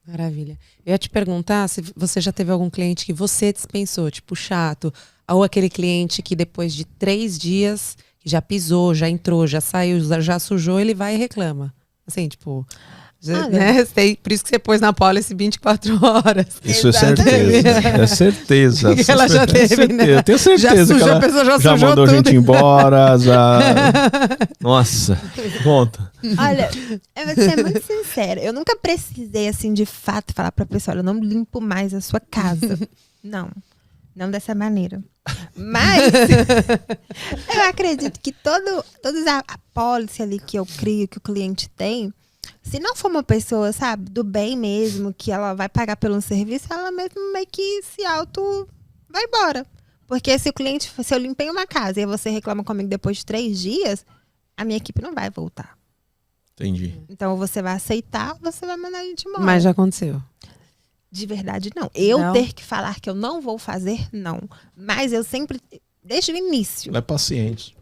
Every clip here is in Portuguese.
Maravilha. Eu ia te perguntar se você já teve algum cliente que você dispensou, tipo chato, ou aquele cliente que depois de 3 dias, que já pisou, já entrou, já saiu, já sujou, ele vai e reclama. Assim, tipo, né? Por isso que você pôs na policy 24 horas. Isso é certeza. É certeza. Ela já teve, né? Eu tenho certeza já sujou, que ela a pessoa já já sujou mandou tudo. a gente embora. Nossa, conta. Olha, eu vou ser muito sincera. Eu nunca precisei, assim, de fato, falar pra pessoa, eu não limpo mais a sua casa. Não dessa maneira. Mas eu acredito que toda a policy ali que eu crio, que o cliente tem, se não for uma pessoa, sabe, do bem mesmo, que ela vai pagar pelo serviço, ela mesmo meio que se vai embora. Porque se eu limpei uma casa e você reclama comigo depois de 3 dias, a minha equipe não vai voltar. Entendi. Então você vai aceitar ou você vai mandar a gente embora. Mas já aconteceu. De verdade, não. Não? Ter que falar que eu não vou fazer, não. Mas eu sempre, desde o início. Ela é paciente.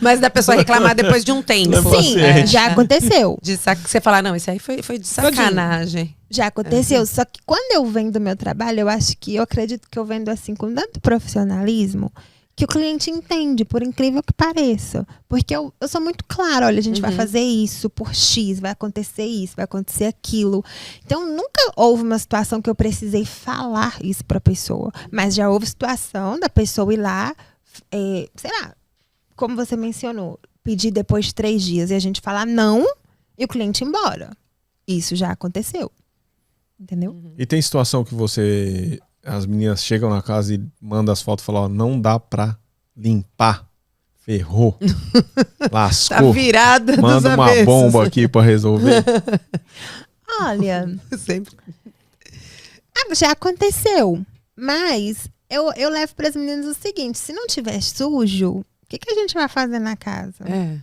Mas da pessoa reclamar depois de um tempo. Sim, já aconteceu. Você falar, não, esse aí foi de sacanagem. Já aconteceu. Só que quando eu vendo meu trabalho, eu acredito que eu vendo assim com tanto profissionalismo que o cliente entende, por incrível que pareça. Porque eu sou muito clara, olha, a gente vai fazer isso por X, vai acontecer isso, vai acontecer aquilo. Então, nunca houve uma situação que eu precisei falar isso pra pessoa. Mas já houve situação da pessoa ir lá, sei lá, como você mencionou, pedir depois de 3 dias e a gente falar não e o cliente ir embora. Isso já aconteceu. Entendeu? E tem situação que as meninas chegam na casa e mandam as fotos e falam, ó, não dá pra limpar. Ferrou. Lascou. Tá virada dos Manda uma avessos. bomba aqui pra resolver. Olha, Sempre. já aconteceu. Mas eu levo para as meninas o seguinte, se não tiver sujo, o que a gente vai fazer na casa? É.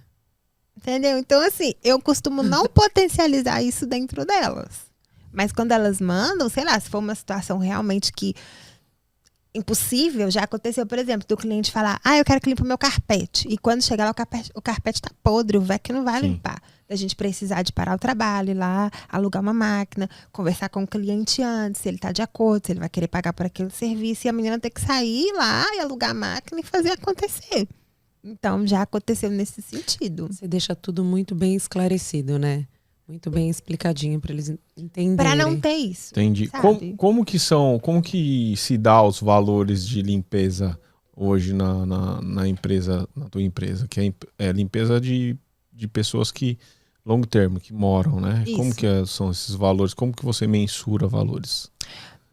Entendeu? Então, assim, eu costumo não potencializar isso dentro delas. Mas quando elas mandam, sei lá, se for uma situação realmente que impossível, já aconteceu, por exemplo, do cliente falar, eu quero que limpe o meu carpete. E quando chegar lá, o carpete tá podre, o VEC não vai limpar. A gente precisar de parar o trabalho, ir lá, alugar uma máquina, conversar com o cliente antes, se ele tá de acordo, se ele vai querer pagar por aquele serviço, e a menina ter que sair lá e alugar a máquina e fazer acontecer. Então, já aconteceu nesse sentido. Você deixa tudo muito bem esclarecido, né? Muito bem explicadinho para eles entenderem. Para não ter isso. Entendi. Sabe? Como que se dá os valores de limpeza hoje na empresa, na tua empresa? Que é limpeza de pessoas que, longo termo, que moram, né? Isso. Como que são esses valores? Como que você mensura valores?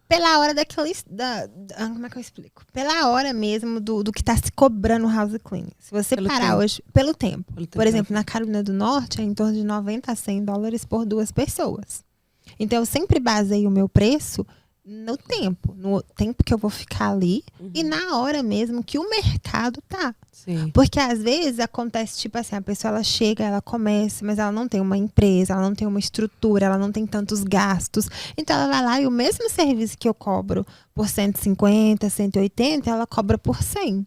Pela hora como é que eu explico? Pela hora mesmo do que está se cobrando o house cleaning. Se você parar hoje, pelo tempo. Por exemplo, na Carolina do Norte é em torno de 90 a 100 dólares por 2 pessoas. Então eu sempre baseio o meu preço no tempo que eu vou ficar ali e na hora mesmo que o mercado tá. Sim. Porque às vezes acontece tipo assim, a pessoa ela chega, ela começa, mas ela não tem uma empresa, ela não tem uma estrutura, ela não tem tantos gastos. Então ela vai lá e o mesmo serviço que eu cobro por 150, 180, ela cobra por 100.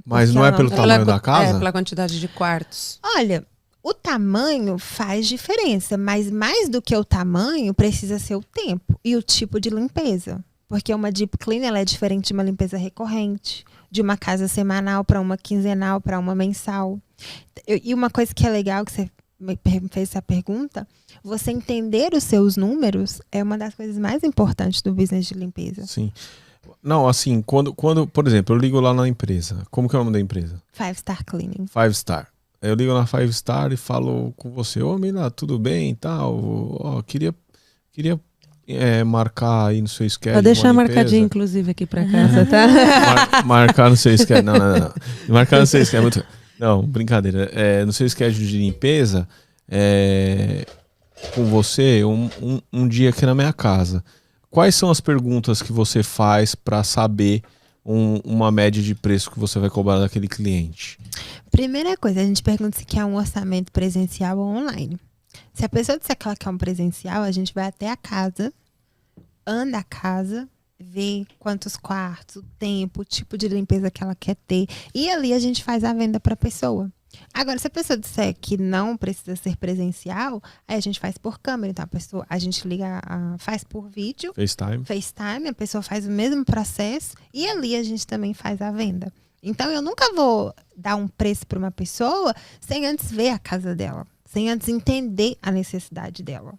Mas Porque não é ela pelo não- tamanho da casa? É, pela quantidade de quartos. Olha, o tamanho faz diferença, mas mais do que o tamanho precisa ser o tempo e o tipo de limpeza. Porque uma deep clean ela é diferente de uma limpeza recorrente, de uma casa semanal para uma quinzenal, para uma mensal. E uma coisa que é legal, que você me fez essa pergunta, você entender os seus números é uma das coisas mais importantes do business de limpeza. Sim. Não, assim, quando, por exemplo, eu ligo lá na empresa. Como que é o nome da empresa? 5-star cleaning. 5-star. Eu ligo na 5-star e falo com você, ô Mina, tudo bem e tal? Ó, queria marcar aí no seu schedule. Vou deixar uma limpeza. marcadinho, inclusive, aqui pra casa, tá? Marcar no seu schedule. Não. Marcar no seu schedule. Não, brincadeira. No seu schedule de limpeza, com você, um dia aqui na minha casa. Quais são as perguntas que você faz para saber uma média de preço que você vai cobrar daquele cliente? Primeira coisa, a gente pergunta se quer um orçamento presencial ou online. Se a pessoa disser que ela quer um presencial, a gente vai até a casa, anda a casa, vê quantos quartos, o tempo, o tipo de limpeza que ela quer ter. E ali a gente faz a venda para a pessoa. Agora, se a pessoa disser que não precisa ser presencial, aí a gente faz por câmera. Então, a gente liga, faz por vídeo. FaceTime, a pessoa faz o mesmo processo. E ali a gente também faz a venda. Então, eu nunca vou dar um preço para uma pessoa sem antes ver a casa dela. Sem antes entender a necessidade dela.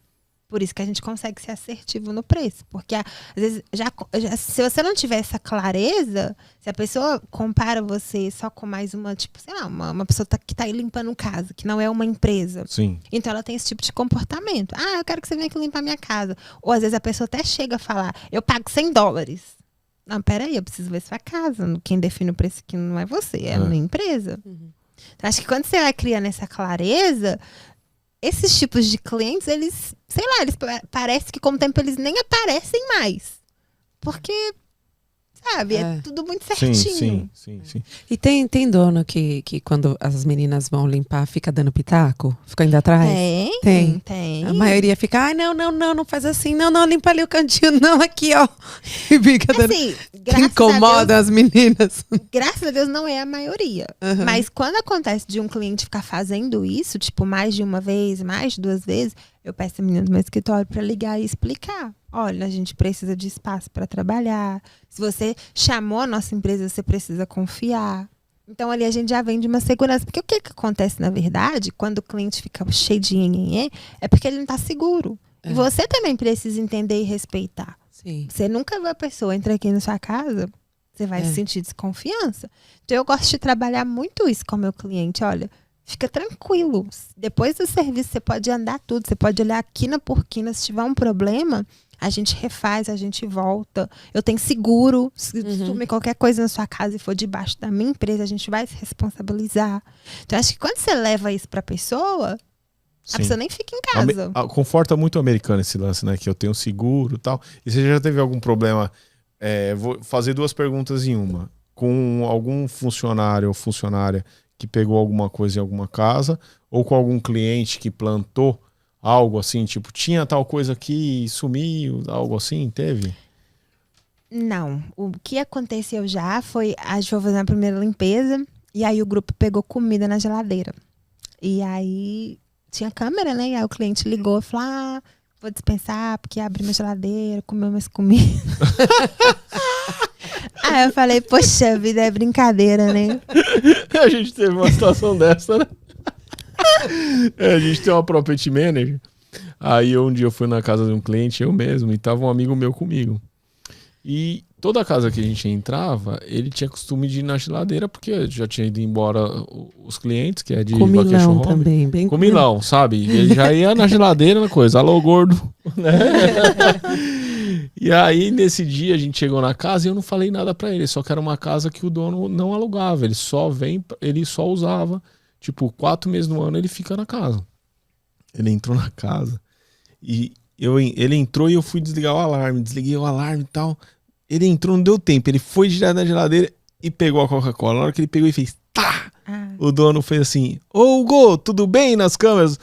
Por isso que a gente consegue ser assertivo no preço. Porque, às vezes, se você não tiver essa clareza, se a pessoa compara você só com mais uma, tipo, sei lá, uma pessoa que tá aí limpando casa, que não é uma empresa. Sim. Então, ela tem esse tipo de comportamento. Eu quero que você venha aqui limpar minha casa. Ou, às vezes, a pessoa até chega a falar, eu pago $100. Não, peraí, eu preciso ver sua casa. Quem define o preço aqui não é você, é uma empresa. Uhum. Então, acho que quando você vai criando essa clareza... Esses tipos de clientes, eles, sei lá, eles parece que com o tempo eles nem aparecem mais. Porque, sabe, é tudo muito certinho. Sim. E tem dono que quando as meninas vão limpar, fica dando pitaco? Fica indo atrás? Tem. A maioria fica, não faz assim. Não, limpa ali o cantinho, não, aqui, ó. E fica dando... Assim, incomoda as meninas. Graças a Deus não é a maioria. Uhum. Mas quando acontece de um cliente ficar fazendo isso, tipo, mais de uma vez, mais de 2 vezes, eu peço a menina do meu escritório para ligar e explicar. Olha, a gente precisa de espaço para trabalhar. Se você chamou a nossa empresa, você precisa confiar. Então, ali a gente já vem de uma segurança. Porque o que acontece, na verdade, quando o cliente fica cheio de nhenhenhê, é porque ele não está seguro. E você também precisa entender e respeitar. Sim. Você nunca vê a pessoa entrar aqui na sua casa, você vai sentir desconfiança. Então, eu gosto de trabalhar muito isso com o meu cliente. Olha, fica tranquilo. Depois do serviço, você pode andar tudo. Você pode olhar quina por quina. Se tiver um problema, a gente refaz, a gente volta. Eu tenho seguro. Se sumir qualquer coisa na sua casa e for debaixo da minha empresa, a gente vai se responsabilizar. Então, acho que quando você leva isso para a pessoa nem fica em casa. Conforta muito o americano esse lance, né? Que eu tenho seguro e tal. E você já teve algum problema? Vou fazer 2 perguntas em uma. Com algum funcionário ou funcionária que pegou alguma coisa em alguma casa, ou com algum cliente que plantou algo assim, tipo, tinha tal coisa aqui e sumiu, algo assim, teve? Não. O que aconteceu já foi, a gente foi fazer a primeira limpeza, e aí o grupo pegou comida na geladeira. E aí tinha câmera, né? E aí o cliente ligou e falou, vou dispensar porque abri minha geladeira, comeu minhas comidas. Aí eu falei, poxa vida, é brincadeira, né? A gente teve uma situação dessa, né? A gente tem uma property manager. Aí um dia eu fui na casa de um cliente, eu mesmo, e tava um amigo meu comigo. E toda casa que a gente entrava, ele tinha costume de ir na geladeira, porque já tinha ido embora os clientes, que é de vacation home. Também, bem comilão, sabe? Ele já ia na geladeira, na coisa, alô gordo, né? E aí, nesse dia, a gente chegou na casa e eu não falei nada pra ele, só que era uma casa que o dono não alugava, ele só usava, tipo, 4 meses no ano ele fica na casa. Ele entrou na casa e ele entrou e eu fui desligar o alarme, desliguei o alarme e tal. Ele entrou, não deu tempo, ele foi direto na geladeira e pegou a Coca-Cola. Na hora que ele pegou e fez, tá! O dono fez assim, ô Hugo, tudo bem nas câmeras?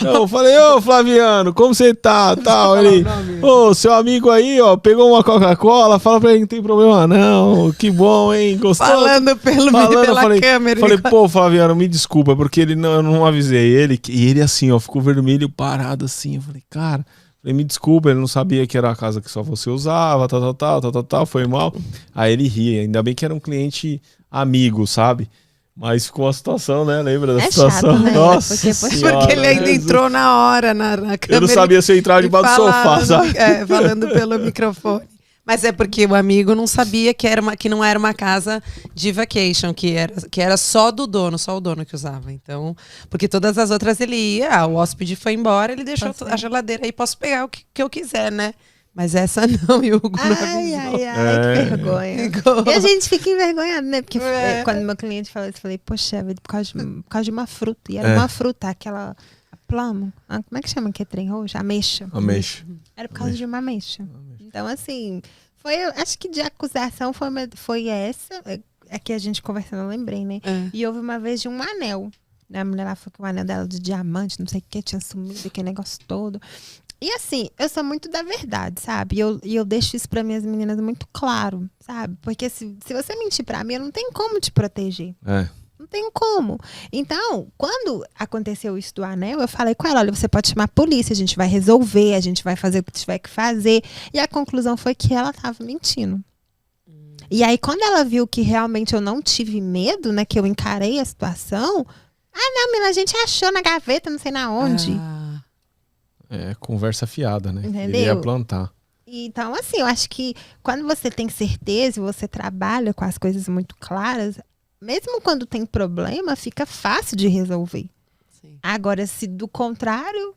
Eu falei, ô Flaviano, como você tá? Tal. Ele, ô, seu amigo aí, ó, pegou uma Coca-Cola, fala pra ele que não tem problema não, que bom, hein, gostou? Pela câmera. Falei, pô, Flaviano, me desculpa, porque eu não avisei ele, e ele assim, ó, ficou vermelho, parado assim, eu falei, cara... me desculpa, ele não sabia que era a casa que só você usava, tal, foi mal. Aí ele ria, ainda bem que era um cliente amigo, sabe? Mas ficou uma situação, né? Lembra da situação? Chato, né? Nossa porque ele ainda entrou na hora na câmera. Eu não sabia se eu entrava debaixo do sofá, sabe? Falando pelo microfone. Mas é porque o amigo não sabia que não era uma casa de vacation, que era só do dono, só o dono que usava. Então, porque todas as outras ele ia, o hóspede foi embora, ele deixou a geladeira aí, posso pegar o que eu quiser, né? Mas essa não, e o Hugo não avisou. Que vergonha. E a gente fica envergonhado, né? Porque quando meu cliente falou isso, eu falei, poxa, por causa de uma fruta. E era uma fruta, aquela plamo. Como é que chama que é trem roxo? Ameixa. Era por causa de uma ameixa. Então, assim, acho que de acusação foi essa. É que a gente conversando, eu lembrei, né? E houve uma vez de um anel. A mulher lá falou que o anel dela de diamante, não sei o que, tinha sumido, aquele negócio todo. E assim, eu sou muito da verdade, sabe? E eu deixo isso para minhas meninas muito claro, sabe? Porque se você mentir para mim, eu não tenho como te proteger. Não tenho como. Então, quando aconteceu isso do anel, eu falei com ela, olha, você pode chamar a polícia, a gente vai resolver, a gente vai fazer o que tiver que fazer. E a conclusão foi que ela estava mentindo. E aí, quando ela viu que realmente eu não tive medo, né, que eu encarei a situação, não, menina, a gente achou na gaveta, não sei na onde. É conversa fiada, né? Entendeu? Iria plantar. Então, assim, eu acho que quando você tem certeza e você trabalha com as coisas muito claras, mesmo quando tem problema, fica fácil de resolver. Sim. Agora, se do contrário,